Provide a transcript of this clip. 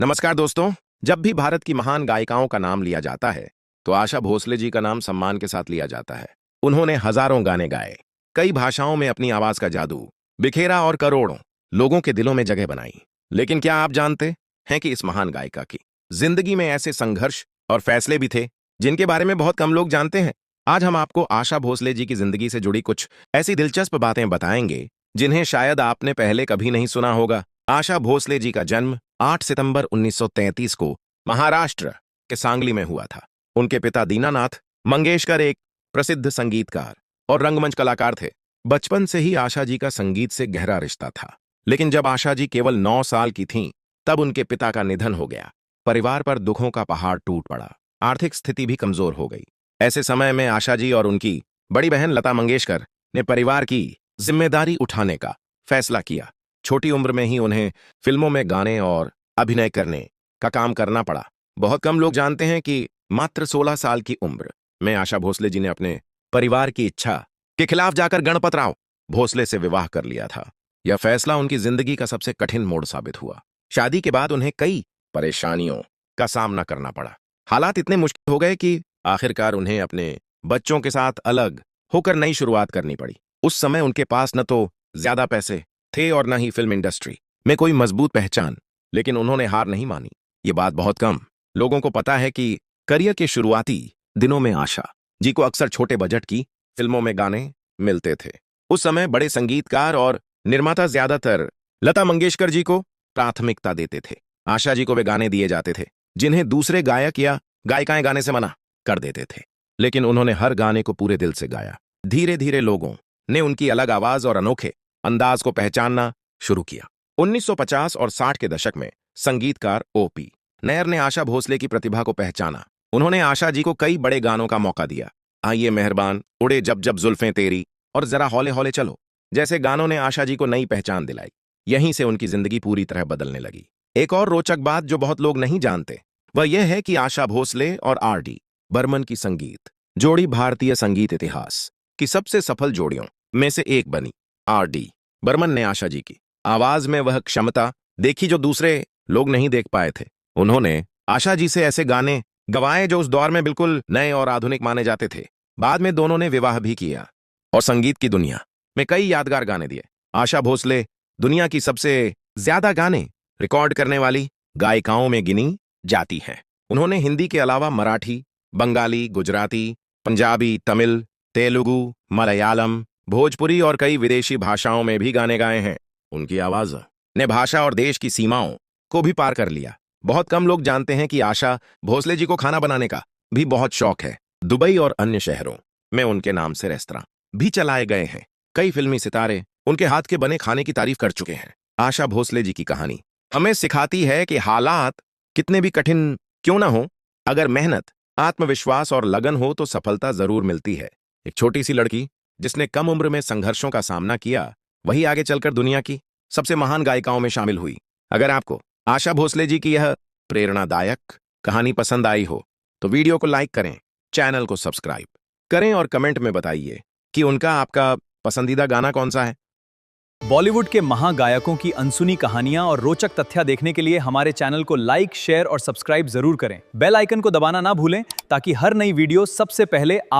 नमस्कार दोस्तों। जब भी भारत की महान गायिकाओं का नाम लिया जाता है तो आशा भोसले जी का नाम सम्मान के साथ लिया जाता है। उन्होंने हजारों गाने गाए, कई भाषाओं में अपनी आवाज का जादू बिखेरा और करोड़ों लोगों के दिलों में जगह बनाई। लेकिन क्या आप जानते हैं कि इस महान गायिका की जिंदगी में ऐसे संघर्ष और फैसले भी थे जिनके बारे में बहुत कम लोग जानते हैं। आज हम आपको आशा भोसले जी की जिंदगी से जुड़ी कुछ ऐसी दिलचस्प बातें बताएंगे जिन्हें शायद आपने पहले कभी नहीं सुना होगा। आशा भोसले जी का जन्म 8 सितंबर 1933 को महाराष्ट्र के सांगली में हुआ था। उनके पिता दीनानाथ मंगेशकर एक प्रसिद्ध संगीतकार और रंगमंच कलाकार थे। बचपन से ही आशा जी का संगीत से गहरा रिश्ता था। लेकिन जब आशा जी केवल 9 साल की थीं, तब उनके पिता का निधन हो गया। परिवार पर दुखों का पहाड़ टूट पड़ा, आर्थिक स्थिति भी कमजोर हो गई। ऐसे समय में आशा जी और उनकी बड़ी बहन लता मंगेशकर ने परिवार की जिम्मेदारी उठाने का फैसला किया। छोटी उम्र में ही उन्हें फिल्मों में गाने और अभिनय करने का काम करना पड़ा। बहुत कम लोग जानते हैं कि मात्र 16 साल की उम्र में आशा भोसले जी ने अपने परिवार की इच्छा के खिलाफ जाकर गणपतराव भोसले से विवाह कर लिया था। यह फैसला उनकी जिंदगी का सबसे कठिन मोड़ साबित हुआ। शादी के बाद उन्हें कई परेशानियों का सामना करना पड़ा। हालात इतने मुश्किल हो गए कि आखिरकार उन्हें अपने बच्चों के साथ अलग होकर नई शुरुआत करनी पड़ी। उस समय उनके पास न तो ज्यादा पैसे थे और न ही फिल्म इंडस्ट्री में कोई मजबूत पहचान। लेकिन उन्होंने हार नहीं मानी। ये बात बहुत कम लोगों को पता है कि करियर के शुरुआती दिनों में आशा जी को अक्सर छोटे बजट की फिल्मों में गाने मिलते थे। उस समय बड़े संगीतकार और निर्माता ज्यादातर लता मंगेशकर जी को प्राथमिकता देते थे। आशा जी को वे गाने दिए जाते थे जिन्हें दूसरे गायक या गायिकाएं गाने से मना कर देते थे। लेकिन उन्होंने हर गाने को पूरे दिल से गाया। धीरे धीरे लोगों ने उनकी अलग आवाज और अनोखे अंदाज को पहचानना शुरू किया। 1950 और 60 के दशक में संगीतकार ओपी नैयर ने आशा भोसले की प्रतिभा को पहचाना। उन्होंने आशा जी को कई बड़े गानों का मौका दिया। आइए मेहरबान, उड़े जब जब जुल्फें तेरी और जरा हौले हौले चलो जैसे गानों ने आशा जी को नई पहचान दिलाई। यहीं से उनकी जिंदगी पूरी तरह बदलने लगी। एक और रोचक बात जो बहुत लोग नहीं जानते वह यह है कि आशा भोसले और आर.डी. बर्मन की संगीत जोड़ी भारतीय संगीत इतिहास की सबसे सफल जोड़ियों में से एक बनी। आर.डी. बर्मन ने आशा जी की आवाज में वह क्षमता देखी जो दूसरे लोग नहीं देख पाए थे। उन्होंने आशा जी से ऐसे गाने गवाए जो उस दौर में बिल्कुल नए और आधुनिक माने जाते थे। बाद में दोनों ने विवाह भी किया और संगीत की दुनिया में कई यादगार गाने दिए। आशा भोसले दुनिया की सबसे ज्यादा गाने रिकॉर्ड करने वाली गायिकाओं में गिनी जाती हैं। उन्होंने हिंदी के अलावा मराठी, बंगाली, गुजराती, पंजाबी, तमिल, तेलुगु, मलयालम, भोजपुरी और कई विदेशी भाषाओं में भी गाने गाए हैं। उनकी आवाज ने भाषा और देश की सीमाओं को भी पार कर लिया। बहुत कम लोग जानते हैं कि आशा भोसले जी को खाना बनाने का भी बहुत शौक है। दुबई और अन्य शहरों में उनके नाम से रेस्तरां भी चलाए गए हैं। कई फिल्मी सितारे उनके हाथ के बने खाने की तारीफ कर चुके हैं। आशा भोसले जी की कहानी हमें सिखाती है कि हालात कितने भी कठिन क्यों ना हो, अगर मेहनत, आत्मविश्वास और लगन हो तो सफलता जरूर मिलती है। एक छोटी सी लड़की जिसने कम उम्र में संघर्षों का सामना किया, वही आगे चलकर दुनिया की सबसे महान गायिकाओं में शामिल हुई। अगर आपको आशा भोसले जी की यह प्रेरणादायक कहानी पसंद आई हो तो वीडियो को लाइक करें, चैनल को सब्सक्राइब करें और कमेंट में बताइए कि उनका आपका पसंदीदा गाना कौन सा है। बॉलीवुड के महागायकों की अनसुनी कहानियां और रोचक तथ्य देखने के लिए हमारे चैनल को लाइक, शेयर और सब्सक्राइब जरूर करें। बेल आइकन को दबाना ना भूलें ताकि हर नई वीडियो सबसे पहले आप